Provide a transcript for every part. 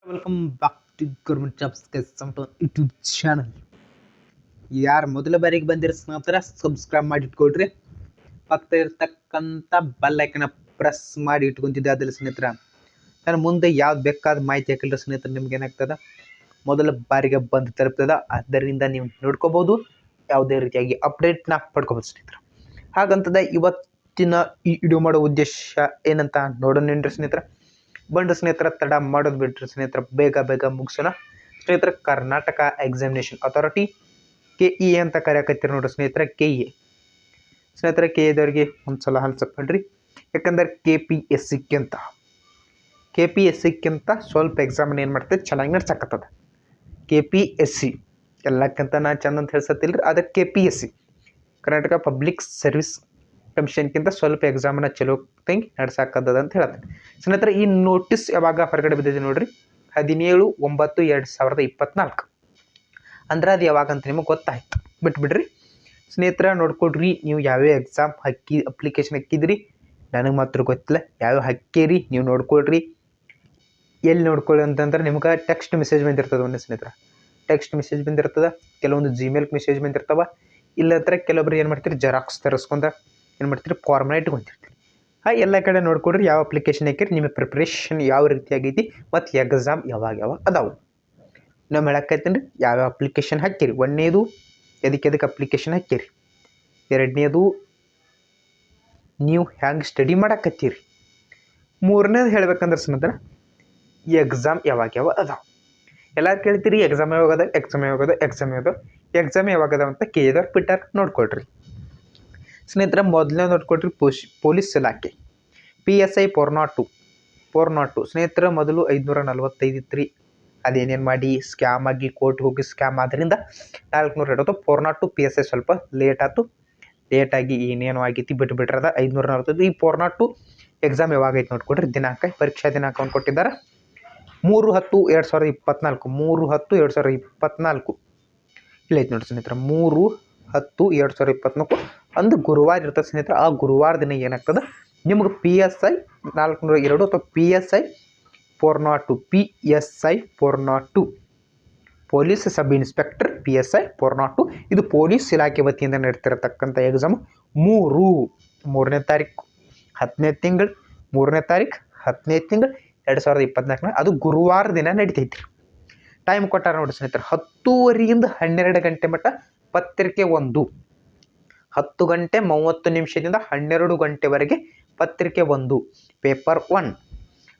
Welcome back to government jobs YouTube channel. ಯಾರು ಮೊದಲ ಬಾರಿಗೆ ಬಂದಿರೋ ಸ್ನೇಹಿತರ ಸಬ್ಸ್ಕ್ರೈಬ್ ಮಾಡಿ ಇಟ್ಕೊಳ್ರಿ. ಪಕ್ಕ ಇರ್ತಕ್ಕಂಥ ಬೆಲ್ ಐಕನ್ ಪ್ರೆಸ್ ಮಾಡಿ ಇಟ್ಕೊಂತಿದ್ದೆ. ಅದ್ರ ಸ್ನೇಹಿತರ ನಾನು ಮುಂದೆ ಯಾವ್ದು ಬೇಕಾದ ಮಾಹಿತಿ ಹಾಕಿಲ್ಲ ಸ್ನೇಹಿತರೆ, ನಿಮ್ಗೆ ಏನಾಗ್ತದ ಮೊದಲ ಬಾರಿಗೆ ಬಂದು ತಲುಪ್ತದ. ಆದ್ದರಿಂದ ನೀವು ನೋಡ್ಕೋಬಹುದು, ಯಾವುದೇ ರೀತಿಯಾಗಿ ಅಪ್ಡೇಟ್ನ ಪಡ್ಕೋಬೋದು ಸ್ನೇಹಿತರೆ. ಹಾಗಂತದ ಇವತ್ತಿನ ಈ ವಿಡಿಯೋ ಮಾಡೋ ಉದ್ದೇಶ ಏನಂತ ನೋಡೋಣ ಸ್ನೇಹಿತರೆ. ಬಂದು ಸ್ನೇಹಿತರ ತಡ ಮಾಡೋದು ಬಿಟ್ಟರೆ ಸ್ನೇಹಿತರ ಬೇಗ ಮುಗಿಸೋಣ ಸ್ನೇಹಿತರ. ಕರ್ನಾಟಕ ಎಕ್ಸಾಮಿನೇಷನ್ ಅಥಾರಿಟಿ KE ಅಂತ ಕರೆಯಕತ್ತೀರಿ ನೋಡ್ರಿ ಸ್ನೇಹಿತರ. KE ಸ್ನೇಹಿತರ KEದವ್ರಿಗೆ ಒಂದ್ಸಲ ಹಲ್ಸಪ್ರಿ. ಯಾಕಂದ್ರೆ KPSCಕ್ಕಿಂತ ಸ್ವಲ್ಪ ಎಕ್ಸಾಮನ್ ಏನು ಮಾಡ್ತದೆ ಚೆನ್ನಾಗಿ ನಡ್ಸಕತ್ತದ. KPSC ಎಲ್ಲಕ್ಕಿಂತ ನಾ ಚಂದ ಅಂತ ಹೇಳ್ಸತ್ತಿಲ್ರಿ. ಅದಕ್ಕೆ KPSC ಕರ್ನಾಟಕ ಪಬ್ಲಿಕ್ ಸರ್ವಿಸ್ ಕಮಿಷನ್ಗಿಂತ ಸ್ವಲ್ಪ ಎಕ್ಸಾಮನ್ನ ಚಲೋ ತಂಗಿ ನಡ್ಸಾಕತ್ತದ ಅಂತ ಹೇಳ್ತಾರೆ ಸ್ನೇಹಿತರೆ. ಈ ನೋಟಿಸ್ ಯಾವಾಗ ಹೊರಗಡೆ ಬಿದ್ದಿದೆ ನೋಡ್ರಿ, 17/9/2024. ಅಂದ್ರೆ ಅದು ಯಾವಾಗ ಅಂತ ನಿಮಗೆ ಗೊತ್ತಾಯ್ತು, ಬಿಟ್ಬಿಡ್ರಿ ಸ್ನೇಹಿತರ. ನೋಡ್ಕೊಡ್ರಿ, ನೀವು ಯಾವ್ಯಾವ ಎಕ್ಸಾಮ್ ಅಪ್ಲಿಕೇಶನ್ ಹಾಕಿದ್ರಿ ನನಗೆ ಮಾತ್ರ ಗೊತ್ತಿಲ್ಲ. ಯಾವ್ಯಾವ ಹಾಕಿರಿ ನೀವು ನೋಡ್ಕೊಳ್ರಿ. ಎಲ್ಲಿ ನೋಡ್ಕೊಳ್ಳಿ ಅಂತಂದ್ರೆ ನಿಮ್ಗೆ ಟೆಕ್ಸ್ಟ್ ಮೆಸೇಜ್ ಬಂದಿರ್ತದೆ ಒಂದು ಸ್ನೇಹಿತರ. ಟೆಕ್ಸ್ಟ್ ಮೆಸೇಜ್ ಬಂದಿರ್ತದೆ, ಕೆಲವೊಂದು ಜಿಮೇಲ್ ಮೆಸೇಜ್ ಬಂದಿರ್ತಾವ. ಇಲ್ಲಂದ್ರೆ ಕೆಲವೊಬ್ರು ಏನು ಮಾಡ್ತೀರಿ, ಜೆರಾಕ್ಸ್ ತರಿಸ್ಕೊಂಡ ಏನು ಮಾಡ್ತೀರಿ, ಫಾರ್ಮ್ನ ಇಟ್ಕೊಂತಿರ್ತೀರಿ. ಎಲ್ಲ ಕಡೆ ನೋಡ್ಕೊಡ್ರಿ ಯಾವ ಅಪ್ಲಿಕೇಶನ್ ಹಾಕಿರಿ, ನಿಮ್ಮ ಪ್ರಿಪ್ರೇಷನ್ ಯಾವ ರೀತಿ ಆಗೈತಿ ಮತ್ತು ಎಕ್ಸಾಮ್ ಯಾವಾಗ ಅದಾವು ನಾವು ಹೇಳಕ್ಕೈತೀನಿ. ಯಾವ್ಯಾವ ಅಪ್ಲಿಕೇಶನ್ ಹಾಕಿರಿ, ಒಂದನೇದು ಎದಕ್ಕೆ ಅಪ್ಲಿಕೇಶನ್ ಹಾಕಿರಿ, ಎರಡನೇದು ನೀವು ಹ್ಯಾಂಗೆ ಸ್ಟಡಿ ಮಾಡಕತ್ತೀರಿ, ಮೂರನೇದು ಹೇಳ್ಬೇಕಂದ್ರೆ ಸ್ನೇಹಿತರೆ ಎಕ್ಸಾಮ್ ಯಾವಾಗ ಅದಾವ. ಎಲ್ಲರೂ ಕೇಳ್ತೀರಿ ಎಕ್ಸಾಮ್ ಯಾವಾಗದ ಎಕ್ಸಾಮ್ ಯಾವಾಗದ ಅಂತ ಕೇಳಿದವ್ರು ಬಿಟ್ಟಾರ. ನೋಡ್ಕೊಳ್ರಿ ಸ್ನೇಹಿತರೆ. ಮೊದಲನೇ ನೋಡ್ಕೊಳ್ರಿ, ಪೊಲೀಸ್ ಇಲಾಖೆ PSI 402 ಸ್ನೇಹಿತರ. ಮೊದಲು 545 ಇತ್ತು ರೀ. ಅದೇನೇನು ಮಾಡಿ ಸ್ಕ್ಯಾಮ್ ಆಗಿ ಕೋರ್ಟ್ ಹೋಗಿ ಸ್ಕ್ಯಾಮ್ ಆದ್ರಿಂದ 420. 402 PSI ಸ್ವಲ್ಪ ಲೇಟಾಗಿ ಏನೇನು ಆಗೈತಿ ಬಿಟ್ಬಿಟ್ರದ 540. ಈ 402 ಎಕ್ಸಾಮ್ ಯಾವಾಗ ಐತಿ ನೋಡ್ಕೊಡ್ರಿ. ದಿನಾಂಕ, ಪರೀಕ್ಷಾ ದಿನಾಂಕವನ್ನು ಕೊಟ್ಟಿದ್ದಾರೆ 3/10/2024. 3/10/2024 ಇಲ್ಲ ಐತಿ ನೋಡ್ರಿ ಸ್ನೇಹಿತರ. 3/10/2024 ಅಂದು ಗುರುವಾರ ಇರ್ತದೆ ಸ್ನೇಹಿತರ. ಆ ಗುರುವಾರ ದಿನ ಏನಾಗ್ತದೆ ನಿಮ್ಗೆ PSI 402 ಅಥವಾ PSI 402 police sub inspector PSI 402. ಇದು ಪೊಲೀಸ್ ಇಲಾಖೆ ವತಿಯಿಂದ ನಡೀತಿರತಕ್ಕಂಥ ಎಕ್ಸಾಮ್. 3ನೇ ತಾರೀಕು 10ನೇ ತಿಂಗಳು 3ನೇ ತಾರೀಕು 10ನೇ ತಿಂಗಳು 2024. ಅದು ಗುರುವಾರ ದಿನ ನಡೀತೈತಿ. ಟೈಮ್ ಕೊಟ್ಟಾರ ನೋಡಿ ಸ್ನೇಹಿತರೆ, 10:30ಯಿಂದ 12 ಗಂಟೆ ಮಟ್ಟ ಪತ್ರಿಕೆ 1. 10 ಗಂಟೆ 30 ನಿಮಿಷದಿಂದ 12 ಗಂಟೆವರೆಗೆ ಪತ್ರಿಕೆ 1 ಪೇಪರ್ 1.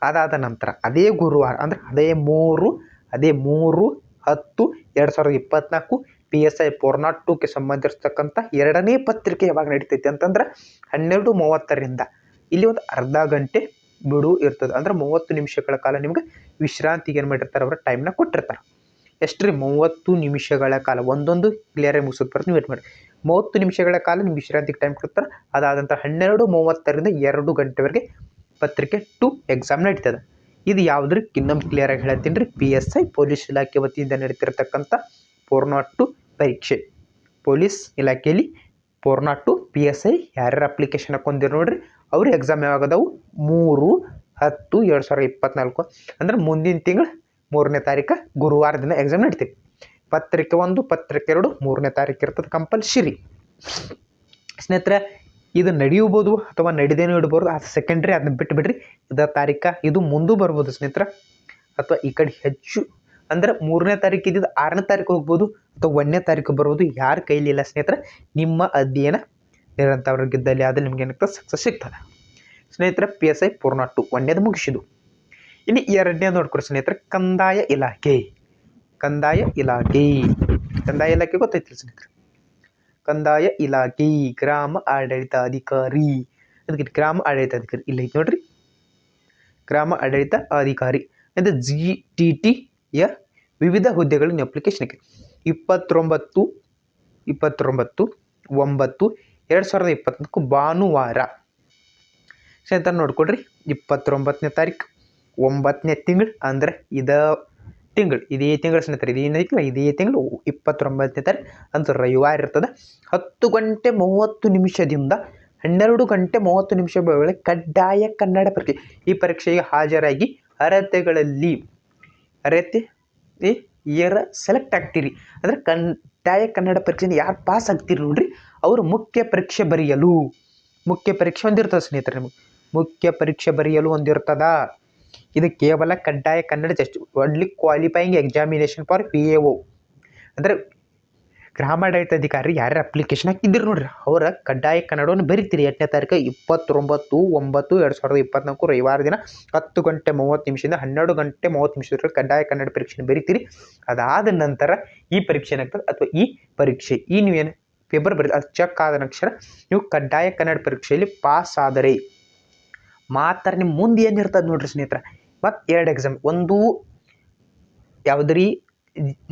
ಅದಾದ ನಂತರ ಅದೇ ಗುರುವಾರ ಅಂದರೆ ಅದೇ 3/10/2024 PSI 402ಕ್ಕೆ ಸಂಬಂಧಿಸಿರ್ತಕ್ಕಂಥ ಎರಡನೇ ಪತ್ರಿಕೆ ಯಾವಾಗ ನಡೀತೈತಿ ಅಂತಂದ್ರೆ 12:30ರಿಂದ. ಇಲ್ಲಿ ಒಂದು ಅರ್ಧ ಗಂಟೆ ಬಿಡು ಇರ್ತದೆ. ಅಂದ್ರೆ 30 ನಿಮಿಷಗಳ ಕಾಲ ನಿಮ್ಗೆ ವಿಶ್ರಾಂತಿಗೆ ಏನು ಮಾಡಿರ್ತಾರೆ, ಅವರ ಟೈಮ್ನ ಕೊಟ್ಟಿರ್ತಾರೆ. ಎಷ್ಟ್ರಿ 30 ನಿಮಿಷಗಳ ಕಾಲ. ಒಂದೊಂದು ಕ್ಲಿಯರಾಗಿ ಮುಗಿಸೋದು ಬರ್ತೀವಿ, ವೇಟ್ ಮಾಡಿ. 30 ನಿಮಿಷಗಳ ಕಾಲ ನಿಮ್ಗೆ ವಿಶ್ರಾಂತಿಗೆ ಟೈಮ್ ಕೊಡ್ತಾರೆ. ಅದಾದಂಥ 12:30ರಿಂದ 2 ಗಂಟೆವರೆಗೆ ಪತ್ರಿಕೆ 2 ಎಕ್ಸಾಮ್ ನಡೀತದೆ. ಇದು ಯಾವುದ್ರಿ ಇನ್ನೊಂದು ಕ್ಲಿಯರಾಗಿ ಹೇಳ್ತೀನಿ ರೀ, PSI ಪೊಲೀಸ್ ಇಲಾಖೆ ವತಿಯಿಂದ ನಡೀತಿರ್ತಕ್ಕಂಥ 402 ಪರೀಕ್ಷೆ. ಪೊಲೀಸ್ ಇಲಾಖೆಯಲ್ಲಿ 402 PSI ಯಾರ್ಯಾರು ಅಪ್ಲಿಕೇಶನ್ ಹಾಕೊಂಡಿರಿ ನೋಡ್ರಿ, ಅವ್ರ ಎಕ್ಸಾಮ್ ಯಾವಾಗದವು 3/10/2024 ಅಂದ್ರೆ ಮುಂದಿನ ತಿಂಗಳು 3ನೇ ತಾರೀಕು ಗುರುವಾರ ದಿನ ಎಕ್ಸಾಮ್ ನಡೀತೀವಿ. ಪತ್ರಿಕೆ 1 ಪತ್ರಿಕೆ 2 3ನೇ ತಾರೀಕು ಇರ್ತದೆ ಕಂಪಲ್ಸರಿ ಸ್ನೇಹಿತರೆ. ಇದು ನಡೆಯಬಹುದು ಅಥವಾ ನಡೆದೇನೂ ಇಡ್ಬೋದು, ಅದು ಸೆಕೆಂಡ್ರಿ, ಅದನ್ನ ಬಿಟ್ಬಿಡ್ರಿ. ಇದ ತಾರೀಕು ಇದು ಮುಂದೂ ಬರ್ಬೋದು ಸ್ನೇಹಿತರ, ಅಥವಾ ಈ ಕಡೆ ಹೆಚ್ಚು ಅಂದ್ರೆ 3ನೇ ತಾರೀಕು ಇದ್ದಿದ್ದು 6ನೇ ತಾರೀಕು ಹೋಗ್ಬೋದು ಅಥವಾ 1ನೇ ತಾರೀಕು ಬರ್ಬೋದು. ಯಾರ ಕೈಲಿ ಇಲ್ಲ ಸ್ನೇಹಿತರೆ. ನಿಮ್ಮ ಅಧ್ಯಯನ ನಿರಂತರವಾಗಿದ್ದಲ್ಲಿ ಆದರೆ ನಿಮ್ಗೆ ಏನಾಗ್ತದೆ, ಸಕ್ಸಸ್ ಸಿಗ್ತದೆ ಸ್ನೇಹಿತರೆ. PSI 402 ಒಂದೇದು ಮುಗಿಸಿದ್ದು. ಇನ್ನು ಎರಡನೇ ನೋಡ್ಕೊಡಿ ಸ್ನೇಹಿತರೆ, ಕಂದಾಯ ಇಲಾಖೆ ಗೊತ್ತೈತಿಲ್ಲ ಸ್ನೇಹಿತರೆ. ಕಂದಾಯ ಇಲಾಖೆ ಗ್ರಾಮ ಆಡಳಿತಾಧಿಕಾರಿ. ಅದಕ್ಕೆ ಗ್ರಾಮ ಆಡಳಿತಾಧಿಕಾರಿ ಇಲ್ಲ ಐತಿ ನೋಡ್ರಿ, ಗ್ರಾಮ ಆಡಳಿತ ಅಧಿಕಾರಿ ಅಂದರೆ GTTಯ ವಿವಿಧ ಹುದ್ದೆಗಳಿಗೆ ಅಪ್ಲಿಕೇಶನ್ ಹಾಕಿ 29/9/2024 ಭಾನುವಾರ ಸ್ನೇಹಿತರ. ನೋಡ್ಕೊಡ್ರಿ 29ನೇ ತಾರೀಕು 9ನೇ ತಿಂಗಳು ಅಂದರೆ ಇದೇ ತಿಂಗಳು ಸ್ನೇಹಿತರೆ. ಇದೇ ತಿಂಗಳು 29ನೇ ತಾರೀಕು ಅಂತ ರವಿವಾರ ಇರ್ತದೆ. 10 ಗಂಟೆ 30 ನಿಮಿಷದಿಂದ 12 ಗಂಟೆ 30 ನಿಮಿಷ ವೇಳೆ ಕಡ್ಡಾಯ ಕನ್ನಡ ಪರೀಕ್ಷೆ. ಈ ಪರೀಕ್ಷೆಗೆ ಹಾಜರಾಗಿ ಅರ್ಹತೆ ಇಯರ್ ಸೆಲೆಕ್ಟ್ ಆಗ್ತೀರಿ ಅಂದರೆ ಕಡ್ಡಾಯ ಕನ್ನಡ ಪರೀಕ್ಷೆ ಯಾರು ಪಾಸ್ ಆಗ್ತೀರಿ ನೋಡ್ರಿ ಅವರು ಮುಖ್ಯ ಪರೀಕ್ಷೆ ಬರೆಯಲು ಮುಖ್ಯ ಪರೀಕ್ಷೆ ಒಂದಿರ್ತದೆ ಸ್ನೇಹಿತರೆ. ನಿಮಗೆ ಮುಖ್ಯ ಪರೀಕ್ಷೆ ಬರೆಯಲು ಒಂದಿರ್ತದ. ಇದು ಕೇವಲ ಕಡ್ಡಾಯ Kannada just only qualifying examination for PAO ಅಂದರೆ ಗ್ರಾಮಾಡಳಿತಾಧಿಕಾರಿ ಯಾರ್ಯಾರು ಅಪ್ಲಿಕೇಶನ್ ಹಾಕಿದ್ದೀರಿ ನೋಡ್ರಿ ಅವರ ಕಡ್ಡಾಯ ಕನ್ನಡವನ್ನು ಬರಿತೀರಿ. 8ನೇ ತಾರೀಕು 29/9/2024 ರವಿವಾರ ದಿನ 10 ಗಂಟೆ 30 ನಿಮಿಷದಿಂದ 12 ಗಂಟೆ 30 ನಿಮಿಷದ ಕಡ್ಡಾಯ ಕನ್ನಡ ಪರೀಕ್ಷೆನ ಬರಿತೀರಿ. ಅದಾದ ನಂತರ ಈ ಪರೀಕ್ಷೆ ಏನಾಗ್ತದೆ ಅಥವಾ ಈ ಪರೀಕ್ಷೆ ನೀವೇನು ಪೇಪರ್ ಬರೀ ಅದು ಚೆಕ್ ಆದ ನಂತರ ನೀವು ಕಡ್ಡಾಯ ಕನ್ನಡ ಪರೀಕ್ಷೆಯಲ್ಲಿ ಪಾಸ್ ಆದರೆ ಮಾತ್ರ ನಿಮ್ಮ ಮುಂದೆ ಏನಿರ್ತದೆ ನೋಡ್ರಿ ಸ್ನೇಹಿತರೆ. ಮತ್ತು 2 ಎಕ್ಸಾಮ್, ಒಂದು ಯಾವುದ್ರಿ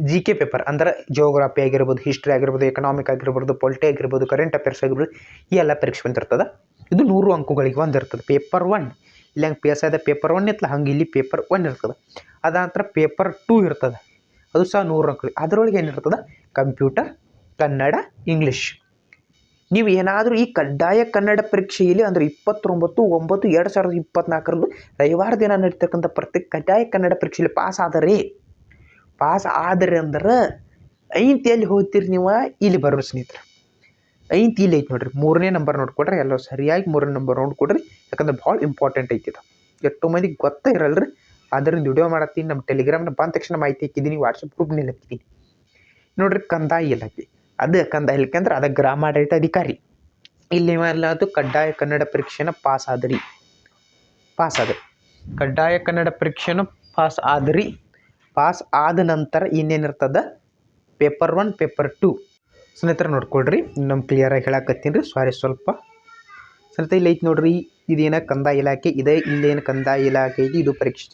GK ಪೇಪರ್ ಅಂದ್ರೆ ಜಿಯೋಗ್ರಫಿ ಆಗಿರ್ಬೋದು, ಹಿಸ್ಟ್ರಿ ಆಗಿರ್ಬೋದು, ಎಕನಾಮಿಕ್ ಆಗಿರ್ಬೋದು, ಪೊಲಿಟಿ ಆಗಿರ್ಬೋದು, ಕರೆಂಟ್ ಅಫೇರ್ಸ್ ಆಗಿರ್ಬೋದು, ಈ ಎಲ್ಲ ಪರೀಕ್ಷೆ ಬಂದಿರ್ತದೆ. ಇದು 100 ಅಂಕಗಳಿಗೆ ಒಂದಿರ್ತದೆ. ಪೇಪರ್ 1 ಇಲ್ಲಿ ಹಂಗೆ PSIದ ಪೇಪರ್ 1 ಇತ್ತಲ್ಲ ಹಂಗೆ ಇಲ್ಲಿ ಪೇಪರ್ 1 ಇರ್ತದೆ. ಅದ ನಂತರ ಪೇಪರ್ 2 ಇರ್ತದೆ, ಅದು ಸಹ 100 ಅಂಕಗಳಿಗೆ. ಅದರೊಳಗೆ ಏನಿರ್ತದೆ ಕಂಪ್ಯೂಟರ್, ಕನ್ನಡ, ಇಂಗ್ಲೀಷ್. ನೀವು ಏನಾದರೂ ಈ ಕಡ್ಡಾಯ ಕನ್ನಡ ಪರೀಕ್ಷೆಯಲ್ಲಿ ಅಂದರೆ 29/9/2024 ರವಿವಾರ ದಿನ ನಡೀತಕ್ಕಂಥ ಪ್ರತಿ ಕಡ್ಡಾಯ ಕನ್ನಡ ಪರೀಕ್ಷೆಯಲ್ಲಿ ಪಾಸ್ ಆದರೆ ಅಂದ್ರೆ ಐಂತಿಯಲ್ಲಿ ಹೋಗ್ತೀರಿ ನೀವು ಇಲ್ಲಿ ಬರೋರು ಸ್ನೇಹಿತರೆ. ಐಂತಿ ಇಲ್ಲಿ ಐತಿ ನೋಡ್ರಿ, 3ನೇ ನಂಬರ್ ನೋಡ್ಕೊಡ್ರಿ. ಎಲ್ಲ ಸರಿಯಾಗಿ 3ನೇ ನಂಬರ್ ನೋಡ್ಕೊಡ್ರಿ, ಯಾಕಂದ್ರೆ ಭಾಳ ಇಂಪಾರ್ಟೆಂಟ್ ಐತಿ ಇದು. ಎಷ್ಟು ಮಂದಿಗೆ ಗೊತ್ತೇ ಇರಲ್ರಿ. ಅದರಿಂದ ವಿಡಿಯೋ ಮಾಡತ್ತೀನಿ. ನಮ್ಮ ಟೆಲಿಗ್ರಾಮ್ನ ಬಂದ ತಕ್ಷಣ ಮಾಹಿತಿ ಹಾಕಿದ್ದೀನಿ, ವಾಟ್ಸಪ್ ಗ್ರೂಪ್ನಲ್ಲಿ ಹಾಕಿದ್ದೀನಿ ನೋಡ್ರಿ. ಕಂದಾಯ ಇಲಾಖೆ, ಅದು ಕಂದಾಯ ಇಲಾಖೆ ಅಂದ್ರೆ ಅದು ಗ್ರಾಮಾಡಳಿತಾಧಿಕಾರಿ. ಇಲ್ಲಿ ಅದು ಕಡ್ಡಾಯ ಕನ್ನಡ ಪರೀಕ್ಷೆನ ಪಾಸ್ ಆದ್ರಿ ಕಡ್ಡಾಯ ಕನ್ನಡ ಪರೀಕ್ಷೆನ ಪಾಸ್ ಆದ ನಂತರ ಇನ್ನೇನಿರ್ತದ ಪೇಪರ್ 1 ಪೇಪರ್ 2 ಸ್ನೇಹಿತರೆ ನೋಡ್ಕೊಳ್ರಿ. ನಮ್ಮ ಕ್ಲಿಯರಾಗಿ ಹೇಳಕತ್ತೀನಿ ರೀ, ಸಾರಿ ಸ್ವಲ್ಪ ಸ್ನೇಹಿತರೆ. ಇಲ್ಲಿ ಐತಿ ನೋಡ್ರಿ, ಇದೇನ ಕಂದಾಯ ಇಲಾಖೆ ಇದೆ. ಇಲ್ಲೇನು ಕಂದಾಯ ಇಲಾಖೆ ಐತಿ, ಇದು ಪರೀಕ್ಷೆ.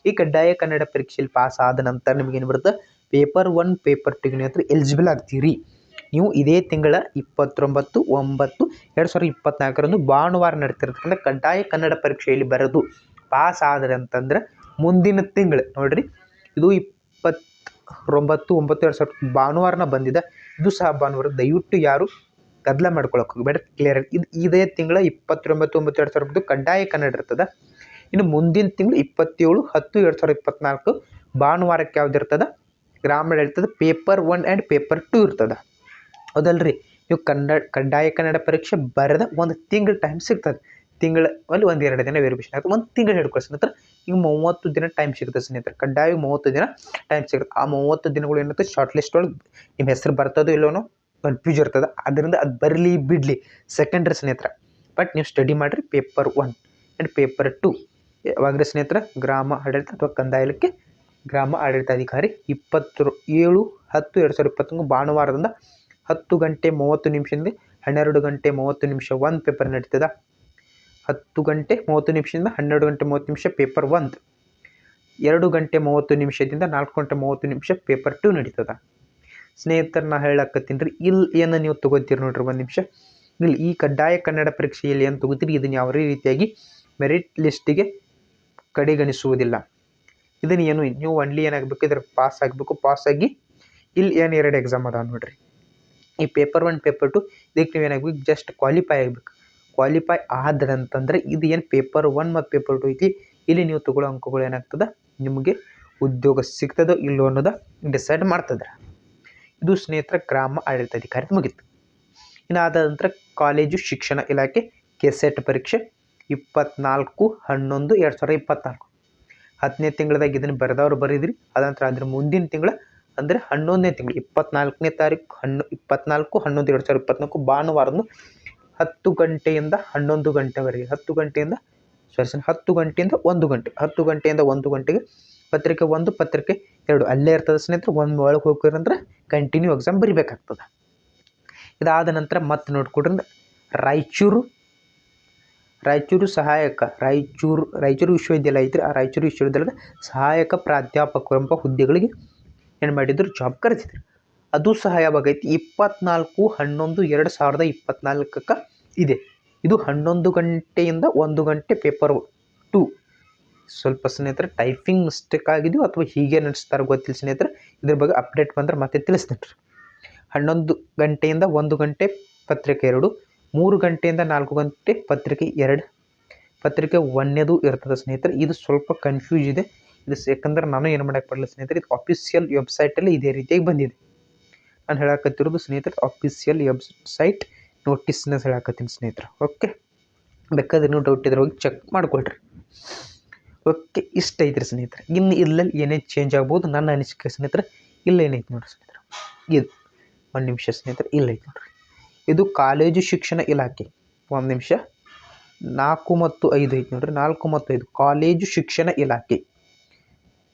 ಈ ಕಡ್ಡಾಯ ಕನ್ನಡ ಪರೀಕ್ಷೆಯಲ್ಲಿ ಪಾಸ್ ಆದ ನಂತರ ನಿಮ್ಗೇನು ಬರುತ್ತೆ ಪೇಪರ್ 1 ಪೇಪರ್ 2 ಹತ್ರ ಎಲಿಜಿಬಲ್ ಆಗ್ತೀರಿ. ನೀವು ಇದೇ ತಿಂಗಳ 29/9/2024 ಭಾನುವಾರ ನಡೀತಿರ್ತಕ್ಕಂಥ ಕಡ್ಡಾಯ ಕನ್ನಡ ಪರೀಕ್ಷೆಯಲ್ಲಿ ಬರೆದು ಪಾಸ್ ಆದರೆ ಅಂತಂದ್ರೆ ಮುಂದಿನ ತಿಂಗಳು ನೋಡ್ರಿ, ಇದು 29/9/2024 ಭಾನುವಾರನ ಬಂದಿದೆ. ಇದು ಸಹ ಭಾನುವಾರ. ದಯವಿಟ್ಟು ಯಾರು ಗದ್ದಲ ಮಾಡ್ಕೊಳಕ್ಕೆ ಹೋಗಬೇಡ, ಕ್ಲಿಯರ್. ಇದೇ ತಿಂಗಳ 29/9/2024 ಕಡ್ಡಾಯ ಕನ್ನಡ ಇರ್ತದೆ. ಇನ್ನು ಮುಂದಿನ ತಿಂಗಳು 27/10/2024 ಭಾನುವಾರಕ್ಕೆ ಯಾವ್ದು ಇರ್ತದೆ ಗ್ರಾಮಾಡಳಿತದ ಪೇಪರ್ 1 ಆ್ಯಂಡ್ ಪೇಪರ್ 2 ಇರ್ತದೆ. ಹೌದಲ್ರಿ. ನೀವು ಕಡ್ಡಾಯ ಕನ್ನಡ ಪರೀಕ್ಷೆ ಬರೆದ ಒಂದು ತಿಂಗಳ ಟೈಮ್ ಸಿಗ್ತದೆ. ತಿಂಗಳಲ್ಲಿ 1-2 ದಿನ ವೆರಿಫಿಕೇಷನ್ ಆಗ್ತದೆ. ಒಂದು ತಿಂಗಳು ಹಿಡ್ಕೊಳ್ಳಿ ಸ್ನೇಹಿತರೆ. ಈಗ 30 ದಿನ ಟೈಮ್ ಸಿಗುತ್ತೆ ಸ್ನೇಹಿತರೆ. ಕಡ್ಡಾಯ 30 ದಿನ ಟೈಮ್ ಸಿಗುತ್ತೆ. ಆ 30 ದಿನಗಳು ಏನಿರುತ್ತೆ ಶಾರ್ಟ್ ಲಿಸ್ಟ್ ಒಳಗೆ ನಿಮ್ಮ ಹೆಸರು ಬರ್ತದೋ ಇಲ್ಲೋನೋ ಕನ್ಫ್ಯೂಸ್ ಇರ್ತದೆ. ಅದರಿಂದ ಅದು ಬರಲಿ ಬಿಡಲಿ ಸೆಕೆಂಡ್ರಿ ಸ್ನೇಹಿತರೆ. ಬಟ್ ನೀವು ಸ್ಟಡಿ ಮಾಡಿರಿ ಪೇಪರ್ 1 ಆ್ಯಂಡ್ ಪೇಪರ್ 2 ಯಾವಾಗ್ರಿ ಸ್ನೇಹಿತರೆ ಗ್ರಾಮ ಆಡಳಿತ ಅಥವಾ ಕಂದಾಯ ಇಲಾಖೆ ಗ್ರಾಮ ಆಡಳಿತಾಧಿಕಾರಿ 27/10/2024 ಭಾನುವಾರದಿಂದ 10 ಗಂಟೆ 30 ನಿಮಿಷದಿಂದ 12 ಗಂಟೆ 30 ನಿಮಿಷ ಒಂದು ಪೇಪರ್ ನಡೀತದ. 10 ಗಂಟೆ 30 ನಿಮಿಷದಿಂದ 12 ಗಂಟೆ 30 ನಿಮಿಷ ಪೇಪರ್ 1, 2 ಗಂಟೆ 30 ನಿಮಿಷದಿಂದ 4 ಗಂಟೆ 30 ನಿಮಿಷ ಪೇಪರ್ 2 ನಡೀತದ. ಸ್ನೇಹಿತರೆ ನಾ ಹೇಳಕತ್ತೀನಿ ರೀ, ಇಲ್ಲಿ ಏನು ನೀವು ತೊಗೋತೀರಿ ನೋಡ್ರಿ, ಒಂದು ನಿಮಿಷ. ಇಲ್ಲಿ ಈ ಕಡ್ಡಾಯ ಕನ್ನಡ ಪರೀಕ್ಷೆಯಲ್ಲಿ ಏನು ತೊಗೋತೀರಿ ಇದನ್ನು ಯಾವ ರೀತಿಯಾಗಿ ಮೆರಿಟ್ ಲಿಸ್ಟಿಗೆ ಕಡೆಗಣಿಸುವುದಿಲ್ಲ. ಇದನ್ನು ಏನು ನೀವು ಒನ್ಲಿ ಏನಾಗಬೇಕು, ಇದ್ರ ಪಾಸ್ ಆಗಬೇಕು. ಪಾಸ್ ಆಗಿ ಇಲ್ಲಿ ಏನು 2 ಎಕ್ಸಾಮ್ ಅದಾವ ನೋಡ್ರಿ, ಈ ಪೇಪರ್ 1 ಪೇಪರ್ 2 ಇದಕ್ಕೆ ನೀವು ಏನಾಗಬೇಕು ಜಸ್ಟ್ ಕ್ವಾಲಿಫೈ ಆಗಬೇಕು. ಕ್ವಾಲಿಫೈ ಆದ್ರಂತಂದ್ರೆ ಇದು ಏನು ಪೇಪರ್ 1 ಮತ್ತು ಪೇಪರ್ 2 ಐತಿ, ಇಲ್ಲಿ ನೀವು ತಗೊಳ್ಳೋ ಅಂಕಗಳು ಏನಾಗ್ತದೆ ನಿಮಗೆ ಉದ್ಯೋಗ ಸಿಗ್ತದೋ ಇಲ್ಲೋ ಅನ್ನೋದು ಡಿಸೈಡ್ ಮಾಡ್ತದೆ. ಇದು ಸ್ನೇಹಿತರ ಗ್ರಾಮ ಆಡಳಿತಾಧಿಕಾರಿ ಮುಗಿತು. ಇನ್ನು ಆದ ನಂತರ ಕಾಲೇಜು ಶಿಕ್ಷಣ ಇಲಾಖೆ ಕೆಸೆಟ್ ಪರೀಕ್ಷೆ 24/11/2024 10ನೇ ತಿಂಗಳದಾಗ ಇದನ್ನು ಬರೆದವ್ರು ಬರೀದ್ರಿ. ಅದಂತರ ಅದ್ರ ಮುಂದಿನ ತಿಂಗಳ ಅಂದರೆ 11ನೇ ತಿಂಗಳು 24ನೇ ತಾರೀಕು 24/11/2024 ಭಾನುವಾರನು 10 ಗಂಟೆಯಿಂದ 11 ಗಂಟೆವರೆಗೆ 10 ಗಂಟೆಯಿಂದ 1 ಗಂಟೆ 10 ಗಂಟೆಯಿಂದ 1 ಗಂಟೆಗೆ ಪತ್ರಿಕೆ 1 ಪತ್ರಿಕೆ 2 ಅಲ್ಲೇ ಇರ್ತದೆ ಸ್ನೇಹಿತರೆ. ಒಂದು ಒಳಗೆ ಹೋಗ್ರಂದ್ರೆ ಕಂಟಿನ್ಯೂ ಎಕ್ಸಾಮ್ ಬರಿಬೇಕಾಗ್ತದೆ. ಇದಾದ ನಂತರ ಮತ್ತೆ ನೋಡ್ಕೊಡ್ರಿ ರಾಯಚೂರು ಸಹಾಯಕ ರಾಯಚೂರು ವಿಶ್ವವಿದ್ಯಾಲಯ ಐತ್ರಿ. ಆ ರಾಯಚೂರು ವಿಶ್ವವಿದ್ಯಾಲಯದ ಸಹಾಯಕ ಪ್ರಾಧ್ಯಾಪಕರು ಎಂಬ ಹುದ್ದೆಗಳಿಗೆ ಏನು ಮಾಡಿದ್ರು ಜಾಬ್ ಕರೆದಿದ್ರು. ಅದು ಸಹ ಯಾವಾಗೈತಿ 24/11/2024 ಇದೆ. ಇದು 11 ಗಂಟೆಯಿಂದ 1 ಗಂಟೆ ಪೇಪರ್ 2. ಸ್ವಲ್ಪ ಸ್ನೇಹಿತರೆ ಟೈಪಿಂಗ್ ಮಿಸ್ಟೇಕ್ ಆಗಿದೆಯೋ ಅಥವಾ ಹೀಗೆ ನಡೆಸ್ತಾರೆ ಗೊತ್ತಿಲ್ಲ ಸ್ನೇಹಿತರೆ. ಇದ್ರ ಬಗ್ಗೆ ಅಪ್ಡೇಟ್ ಬಂದ್ರೆ ಮತ್ತೆ ತಿಳಿಸ್ತೀನಿ ರೀ. 11 ಗಂಟೆಯಿಂದ 1 ಗಂಟೆ ಪತ್ರಿಕೆ 2, 3 ಗಂಟೆಯಿಂದ 4 ಗಂಟೆ ಪತ್ರಿಕೆ 2, ಪತ್ರಿಕೆ 1ನೇದು ಇರ್ತದೆ ಸ್ನೇಹಿತರೆ. ಇದು ಸ್ವಲ್ಪ ಕನ್ಫ್ಯೂಸ್ ಇದೆ. ಇದು ಯಾಕಂದ್ರೆ ನಾನು ಏನು ಮಾಡೋಕ್ಕೆ ಬರಲ್ಲ ಸ್ನೇಹಿತರೆ, ಇದು ಅಫಿಷಿಯಲ್ ವೆಬ್ಸೈಟಲ್ಲಿ ಇದೇ ರೀತಿಯಾಗಿ ಬಂದಿದೆ. ನಾನು ಹೇಳಕತ್ತಿರೋದು ಸ್ನೇಹಿತರೆ ಅಫಿಷಿಯಲ್ ವೆಬ್ಸೈಟ್ ನೋಟಿಸ್ನ ಹೇಳಕತ್ತೀನಿ ಸ್ನೇಹಿತರೆ. ಓಕೆ, ಬೇಕಾದ್ರೆ ನೀವು ಡೌಟ್ ಇದ್ರೆ ಹೋಗಿ ಚೆಕ್ ಮಾಡ್ಕೊಳ್ರಿ. ಓಕೆ, ಇಷ್ಟ ಐತ್ರಿ ಸ್ನೇಹಿತರೆ. ಇನ್ನು ಇಲ್ಲಲ್ಲಿ ಏನೇನು ಚೇಂಜ್ ಆಗ್ಬೋದು ನನ್ನ ಅನಿಸಿಕೆ ಸ್ನೇಹಿತರೆ. ಇಲ್ಲ ಏನೈತೆ ನೋಡಿರಿ ಸ್ನೇಹಿತರೆ, ಇದು ಒಂದು ನಿಮಿಷ ಸ್ನೇಹಿತರೆ, ಇಲ್ಲ ಐತೆ ನೋಡಿರಿ. ಇದು ಕಾಲೇಜು ಶಿಕ್ಷಣ ಇಲಾಖೆ. ಒಂದು ನಿಮಿಷ, 4 ಮತ್ತು 5 ಐತೆ ನೋಡಿರಿ. 4 ಮತ್ತು 5 ಕಾಲೇಜು ಶಿಕ್ಷಣ ಇಲಾಖೆ.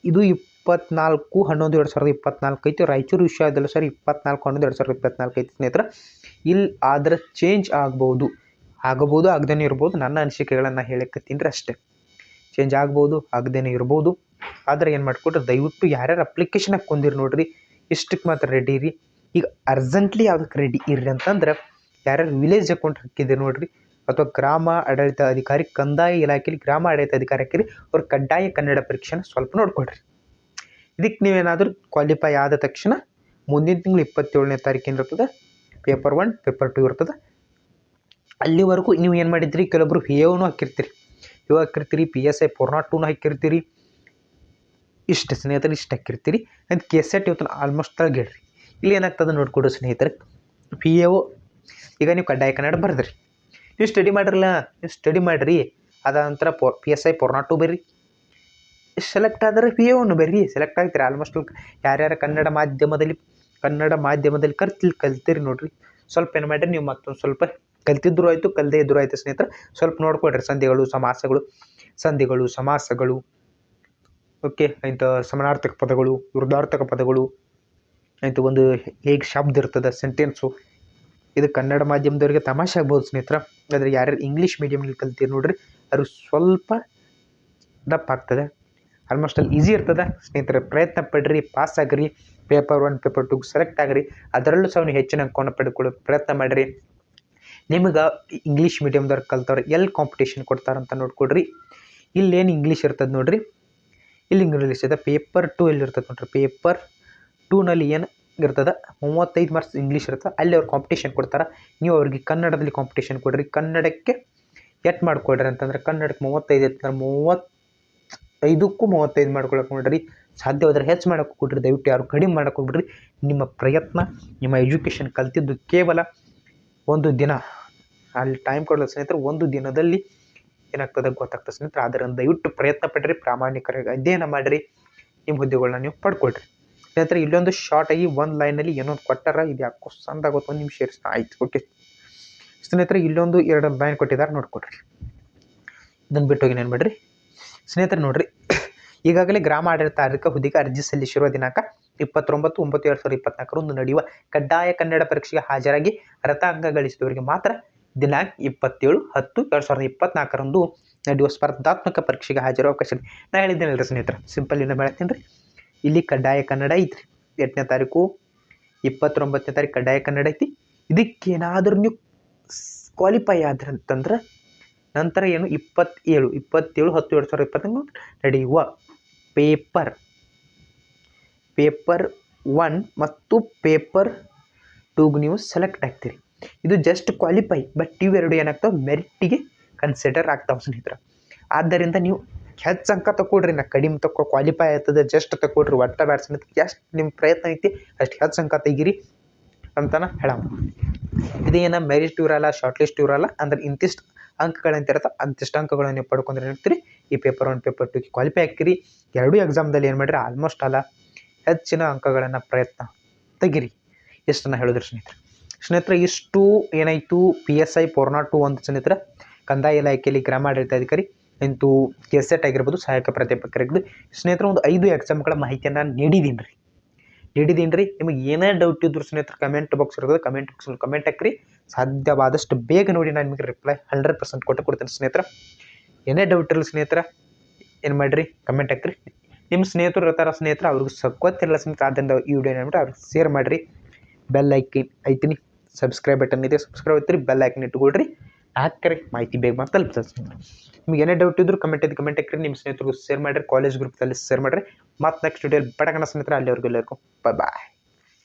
ಇದು 24/11/2024 ಐತಿ. ರಾಯಚೂರು ವಿಶ್ವವಿದ್ಯಾಲಯ ಸರ್ 24/11/2024 ಐತಿ ಸ್ನೇಹಿತರೆ. ಇಲ್ಲಿ ಆದ್ರೆ ಚೇಂಜ್ ಆಗಬಹುದು, ಆಗದೇನೆ ಇರ್ಬೋದು. ನನ್ನ ಅನಿಸಿಕೆಗಳನ್ನು ಹೇಳಕತ್ತೀನಿ ರೀ ಅಷ್ಟೇ. ಚೇಂಜ್ ಆಗ್ಬೋದು, ಆಗದೇನೆ ಇರ್ಬೋದು. ಆದರೆ ಏನು ಮಾಡಿಕೊಟ್ರೆ ದಯವಿಟ್ಟು ಯಾರ್ಯಾರು ಅಪ್ಲಿಕೇಶನ್ ಹಾಕ್ಕೊಂಡಿರಿ ನೋಡ್ರಿ, ಇಷ್ಟಕ್ಕೆ ಮಾತ್ರ ರೆಡಿ ಇರಿ. ಈಗ ಅರ್ಜೆಂಟ್ಲಿ ಯಾವುದಕ್ಕೆ ರೆಡಿ ಇರ್ರಿ ಅಂತಂದ್ರೆ, ಯಾರ್ಯಾರು ವಿಲೇಜ್ ಅಕೌಂಟ್ ಹಾಕಿದ್ದೀರಿ ನೋಡ್ರಿ, ಅಥವಾ ಗ್ರಾಮ ಆಡಳಿತ ಅಧಿಕಾರಿ, ಕಂದಾಯ ಇಲಾಖೆಯಲ್ಲಿ ಗ್ರಾಮ ಆಡಳಿತ ಅಧಿಕಾರಿ ಹಾಕಿರಿ, ಅವ್ರ ಕಡ್ಡಾಯ ಕನ್ನಡ ಪರೀಕ್ಷೆನ ಸ್ವಲ್ಪ ನೋಡ್ಕೊಳ್ರಿ. ಇದಕ್ಕೆ ನೀವೇನಾದರೂ ಕ್ವಾಲಿಫೈ ಆದ ತಕ್ಷಣ ಮುಂದಿನ ತಿಂಗಳು 27ನೇ ತಾರೀಕಿನ ಇರ್ತದೆ ಪೇಪರ್ 1 ಪೇಪರ್ 2 ಇರ್ತದೆ. ಅಲ್ಲಿವರೆಗೂ ನೀವು ಏನು ಮಾಡಿದ್ರಿ, ಕೆಲವೊಬ್ರು ಹೇವನು ಹಾಕಿರ್ತೀರಿ, ಹಾಕಿರ್ತೀರಿ, PSI 402 ಹಾಕಿರ್ತೀರಿ, ಇಷ್ಟು ಸ್ನೇಹಿತರೆ ಇಷ್ಟು ಹಾಕಿರ್ತೀರಿ. ಅಂತ KSET ಇವತ್ತು ಆಲ್ಮೋಸ್ಟ್ ತಳಗೇಳ್ರಿ. ಇಲ್ಲಿ ಏನಾಗ್ತದೆ ನೋಡ್ಕೊಡು ಸ್ನೇಹಿತರೆ, PAO ಈಗ ನೀವು ಕಡ್ಡಾಯ ಕನ್ನಡ ಬರ್ದ್ರಿ, ನೀವು ಸ್ಟಡಿ ಮಾಡಿರಲ್ಲ, ನೀವು ಸ್ಟಡಿ ಮಾಡಿರಿ, ಅದ ನಂತರ PSI 402 ಬರ್ರಿ, ಸೆಲೆಕ್ಟ್ ಆದರೆ PAOನು ಬರ್ರಿ, ಸೆಲೆಕ್ಟ್ ಆಗ್ತೀರಿ. ಆಲ್ಮೋಸ್ಟ್ ಯಾರ್ಯಾರ ಕನ್ನಡ ಮಾಧ್ಯಮದಲ್ಲಿ ಕಲ್ತೀರಿ ನೋಡ್ರಿ, ಸ್ವಲ್ಪ ಏನು ಮಾಡಿರಿ ನೀವು ಮತ್ತೊಂದು ಸ್ವಲ್ಪ ಕಲ್ತಿದ್ರು ಆಯಿತು, ಕಲ್ದೇ ಇದ್ರು ಆಯಿತು ಸ್ನೇಹಿತರೆ. ಸ್ವಲ್ಪ ನೋಡ್ಕೊಳ್ರಿ ಸಂಧಿಗಳು ಸಮಾಸಗಳು, ಓಕೆ, ಆಯ್ತು ಸಮಾನಾರ್ಥಕ ಪದಗಳು, ವಿರುದ್ಧಾರ್ಥಕ ಪದಗಳು, ಆಯಿತು ಒಂದು ಹೇಗೆ ಶಬ್ದ ಇರ್ತದೆ, ಸೆಂಟೆನ್ಸು. ಇದು ಕನ್ನಡ ಮಾಧ್ಯಮದವ್ರಿಗೆ ತಮಾಷೆ ಆಗ್ಬೋದು ಸ್ನೇಹಿತರೆ. ಆದರೆ ಯಾರ್ಯಾರು ಇಂಗ್ಲೀಷ್ ಮೀಡಿಯಮ್ನಲ್ಲಿ ಕಲ್ತೀರಿ ನೋಡ್ರಿ, ಅದು ಸ್ವಲ್ಪ ದಪ್ಪ ಆಗ್ತದೆ. ಆಲ್ಮೋಸ್ಟ್ ಅಲ್ಲಿ ಈಸಿ ಇರ್ತದೆ ಸ್ನೇಹಿತರೆ. ಪ್ರಯತ್ನ ಪಡ್ರಿ, ಪಾಸ್ ಆಗ್ರಿ. ಪೇಪರ್ 1 ಪೇಪರ್ 2 ಸೆಲೆಕ್ಟ್ ಆಗ್ರಿ. ಅದರಲ್ಲೂ ಸಹ ನೀವು ಹೆಚ್ಚಿನ ಅಂಕವನ್ನು ಪಡ್ಕೊಳ್ಳೋ ಪ್ರಯತ್ನ ಮಾಡಿರಿ. ನಿಮ್ಗೆ ಇಂಗ್ಲೀಷ್ ಮೀಡಿಯಮ್ದವ್ರು ಕಲ್ತವ್ರು ಎಲ್ಲಿ ಕಾಂಪಿಟೇಷನ್ ಕೊಡ್ತಾರಂತ ನೋಡ್ಕೊಡ್ರಿ. ಇಲ್ಲೇನು ಇಂಗ್ಲೀಷ್ ಇರ್ತದೆ ನೋಡ್ರಿ, ಇಲ್ಲಿ ಇಂಗ್ಲೀಷ್ ಇದೆ. ಪೇಪರ್ 2 ಎಲ್ಲಿ ಇರ್ತದೆ ನೋಡ್ರಿ, ಪೇಪರ್ 2ನಲ್ಲಿ ಏನು ಇರ್ತದೆ 35 ಮಾರ್ಕ್ಸ್ ಇಂಗ್ಲೀಷ್ ಇರ್ತದೆ. ಅಲ್ಲಿ ಅವ್ರು ಕಾಂಪಿಟೇಷನ್ ಕೊಡ್ತಾರೆ. ನೀವು ಅವ್ರಿಗೆ ಕನ್ನಡದಲ್ಲಿ ಕಾಂಪಿಟೇಷನ್ ಕೊಡ್ರಿ. ಕನ್ನಡಕ್ಕೆ ಎಟ್ ಮಾಡ್ಕೊಡ್ರಿ ಅಂತಂದ್ರೆ, ಕನ್ನಡಕ್ಕೆ 35 ಇರ್ತಂದ್ರೆ 35ಕ್ಕೂ 35 ಮಾಡ್ಕೊಳಕ್ಕೆ ನೋಡ್ರಿ. ಸಾಧ್ಯವಾದ್ರೆ ಹೆಚ್ಚು ಮಾಡೋಕೆ ಕೊಡ್ರಿ, ದಯವಿಟ್ಟು ಯಾರು ಕಡಿಮೆ ಮಾಡೋಕೆ ಹೋಗ್ಬಿಡ್ರಿ. ನಿಮ್ಮ ಪ್ರಯತ್ನ, ನಿಮ್ಮ ಎಜುಕೇಷನ್ ಕಲ್ತಿದ್ದು ಕೇವಲ ಒಂದು ದಿನ, ಅಲ್ಲಿ ಟೈಮ್ ಕೊಡಲ್ಲ ಸ್ನೇಹಿತರೆ. ಒಂದು ದಿನದಲ್ಲಿ ಏನಾಗ್ತದೆ ಗೊತ್ತಾಗ್ತದೆ ಸ್ನೇಹಿತರೆ. ಅದರಿಂದ ದಯವಿಟ್ಟು ಪ್ರಯತ್ನ ಪಡ್ರಿ, ಪ್ರಾಮಾಣಿಕರಾಗಿ ಅಧ್ಯಯನ ಮಾಡಿರಿ, ನಿಮ್ಮ ಹುದ್ದೆಗಳನ್ನ ನೀವು ಪಡ್ಕೊಳ್ರಿ ಸ್ನೇಹಿತರೆ. ಇಲ್ಲೊಂದು ಶಾರ್ಟ್ ಆಗಿ ಒಂದು ಲೈನಲ್ಲಿ ಏನೋ ಕೊಟ್ಟಾರ, ಇದು ಯಾಕೋ ಸಂದಾಗುತ್ತೆ, ಒಂದು ನಿಮಿಷ ಇರಿಸ್ತಾ ಆಯ್ತು. ಓಕೆ ಸ್ನೇಹಿತರೆ, ಇಲ್ಲೊಂದು 2 ಲೈನ್ ಕೊಟ್ಟಿದ್ದಾರೆ ನೋಡ್ಕೊಡ್ರಿ. ಇದನ್ನು ಬಿಟ್ಟು ಹೋಗಿ ಏನು ಮಾಡಿರಿ ಸ್ನೇಹಿತರೆ. ನೋಡ್ರಿ, ಈಗಾಗಲೇ ಗ್ರಾಮ ಆಡಳಿತ ಹುದ್ದೆಗೆ ಅರ್ಜಿ ಸಲ್ಲಿಸಿರುವ ದಿನಾಂಕ 29/9/2024 ನಡೆಯುವ ಕಡ್ಡಾಯ ಕನ್ನಡ ಪರೀಕ್ಷೆಗೆ ಹಾಜರಾಗಿ ಅರ್ಹ ಅಂಕ ಗಳಿಸಿದವರಿಗೆ ಮಾತ್ರ ದಿನಾಂಕ 27/10/2024 ನಡೆಯುವ ಸ್ಪರ್ಧಾತ್ಮಕ ಪರೀಕ್ಷೆಗೆ ಹಾಜರಾಗುವ ಅವಕಾಶ ಇದೆ. ನಾ ಹೇಳಿದ್ದೇನಲ್ರಿ ಸ್ನೇಹಿತರೆ, ಸಿಂಪಲ್ ಇನ್ನೂ ಹೇಳ್ತೀನಿ ರೀ. ಇಲ್ಲಿ ಕಡ್ಡಾಯ ಕನ್ನಡ ಐತ್ರಿ. 8ನೇ ತಾರೀಕು 29ನೇ ತಾರೀಕು ಕಡ್ಡಾಯ ಕನ್ನಡ ಐತಿ. ಇದಕ್ಕೇನಾದ್ರೂ ನೀವು ಕ್ವಾಲಿಫೈ ಆದ್ರೆ ಅಂತಂದ್ರೆ ನಂತರ ಏನು 27/10/2024 ನಡೆಯುವ ಪೇಪರ್ 1 ಮತ್ತು ಪೇಪರ್ 2ಗೆ ನೀವು ಸೆಲೆಕ್ಟ್ ಆಗ್ತೀರಿ. ಇದು ಜಸ್ಟ್ ಕ್ವಾಲಿಫೈ, ಬಟ್ ಇವೆರಡು ಏನಾಗ್ತಾವೆ ಮೆರಿಟಿಗೆ ಕನ್ಸಿಡರ್ ಆಗ್ತಾವೆ ಸ್ನೇಹಿತರೆ. ಆದ್ದರಿಂದ ನೀವು ಹೆಚ್ಚು ಅಂಕ ತಗೊಳ್ರಿ, ನಾ ಕಡಿಮೆ ಕ್ವಾಲಿಫೈ ಆಗ್ತದೆ ಜಸ್ಟ್ ತಗೊಳ್ರಿ, ಒಟ್ಟ ಬ್ಯಾಡ ಸ್ನೇಹಿತರೆ. ಎಷ್ಟು ನಿಮ್ಮ ಪ್ರಯತ್ನ ಐತಿ ಅಷ್ಟು ಹೆಚ್ಚು ಅಂಕ ತೆಗೀರಿ ಅಂತಾನೆ ಹೇಳ. ಇದೇನ ಮೆರಿಟ್ ಇರಲ್ಲ, ಶಾರ್ಟ್ ಲಿಸ್ಟ್ ಇರಲ್ಲ. ಅಂದ್ರೆ ಇಂತಿಷ್ಟು ಅಂಕಗಳಂತ ಇರುತ್ತೆ, ಅಂತಿಷ್ಟು ಅಂಕಗಳನ್ನು ನೀವು ಪಡ್ಕೊಂಡ್ರೆ ಇರ್ತೀರಿ. ಈ ಪೇಪರ್ 1 ಪೇಪರ್ 2ಗೆ ಕ್ವಾಲಿಫೈ ಆಗ್ತೀರಿ. ಎರಡೂ ಎಕ್ಸಾಮ್ದಲ್ಲಿ ಏನು ಮಾಡಿರಿ, ಆಲ್ಮೋಸ್ಟ್ ಅಲ್ಲ ಹೆಚ್ಚಿನ ಅಂಕಗಳನ್ನು ಪ್ರಯತ್ನ ತೆಗಿರಿ. ಎಷ್ಟನ್ನು ಹೇಳಿದ್ರು ಸ್ನೇಹಿತರೆ. ಇಷ್ಟು ಏನಾಯಿತು PSI 402 ಒಂದು ಸ್ನೇಹಿತರೆ, ಕಂದಾಯ ಇಲಾಖೆಯಲ್ಲಿ ಗ್ರಾಮ ಆಡಳಿತಾಧಿಕಾರಿ ಇಂತೂ KSET ಆಗಿರ್ಬೋದು, ಸಹಾಯಕ ಪ್ರಾಧ್ಯಾಪಕರಾಗಿರ್ಬೋದು ಸ್ನೇಹಿತರೆ. ಒಂದು 5 ಎಕ್ಸಾಮ್ಗಳ ಮಾಹಿತಿಯನ್ನು ನೀಡಿದ್ದೀನಿ ರೀ. ನಿಮಗೆ ಏನೇ ಡೌಟ್ ಇದ್ರು ಸ್ನೇಹಿತರೆ ಕಮೆಂಟ್ ಬಾಕ್ಸ್ ಇರ್ತದೆ, ಕಮೆಂಟ್ ಬಾಕ್ಸಲ್ಲಿ ಕಮೆಂಟ್ ಹಾಕ್ರಿ. ಸಾಧ್ಯವಾದಷ್ಟು ಬೇಗ ನೋಡಿ ನಾನು ನಿಮಗೆ ರಿಪ್ಲೈ 100% ಕೊಡ್ತೇನೆ ಸ್ನೇಹಿತರೆ. ಏನೇ ಡೌಟ್ ಇರಲಿ ಸ್ನೇಹಿತರೆ, ಏನು ಮಾಡಿರಿ ಕಮೆಂಟ್ ಹಾಕ್ರಿ. ನಿಮ್ಮ ಸ್ನೇಹಿತರು ಇರ್ತಾರ ಸ್ನೇಹಿತರೆ, ಅವ್ರಿಗೆ ಗೊತ್ತಿರಲ್ಲ ಸ್ನೇಹಿತರೆ, ಆದ್ದರಿಂದ ಈ ವಿಡಿಯೋ ಏನ್ಬಿಟ್ಟು ಅವ್ರಿಗೆ ಶೇರ್ ಮಾಡಿರಿ. ಬೆಲ್ ಐಕನ್ ಐತೀನಿ, ಸಬ್ಸ್ಕ್ರೈಬ್ ಬಟನ್ ಇದೆ, ಸಬ್ಸ್ಕ್ರೈಬ್ ಐತ್ರಿ, ಬೆಲ್ ಐಕನ್ ಇಟ್ಕೊಳ್ರಿ. ಹಾಕ್ರಿ, ಮಾಹಿತಿ ಬೇಗ ಮತ್ತೆ ತಲುಪ್ತದೆ. ನಿಮ್ಗೆ ಏನೇ ಡೌಟ್ ಇದ್ರು ಕಮೆಂಟ್ ಹಾಕ್ರಿ. ನಿಮ್ಮ ಸ್ನೇಹಿತರಿಗೂ ಶೇರ್ ಮಾಡಿರಿ, ಕಾಲೇಜ್ ಗ್ರೂಪ್ದಲ್ಲಿ ಶೇರ್ ಮಾಡಿರಿ. ಮತ್ತೆ ನೆಕ್ಸ್ಟ್ ವಿಡಿಯೋ ಬಟಕನ ಸ್ನೇಹಿತರೆ, ಅಲ್ಲಿವರೆಗೂ ಎಲ್ಲರಿಗೂ ಬಾಯ್.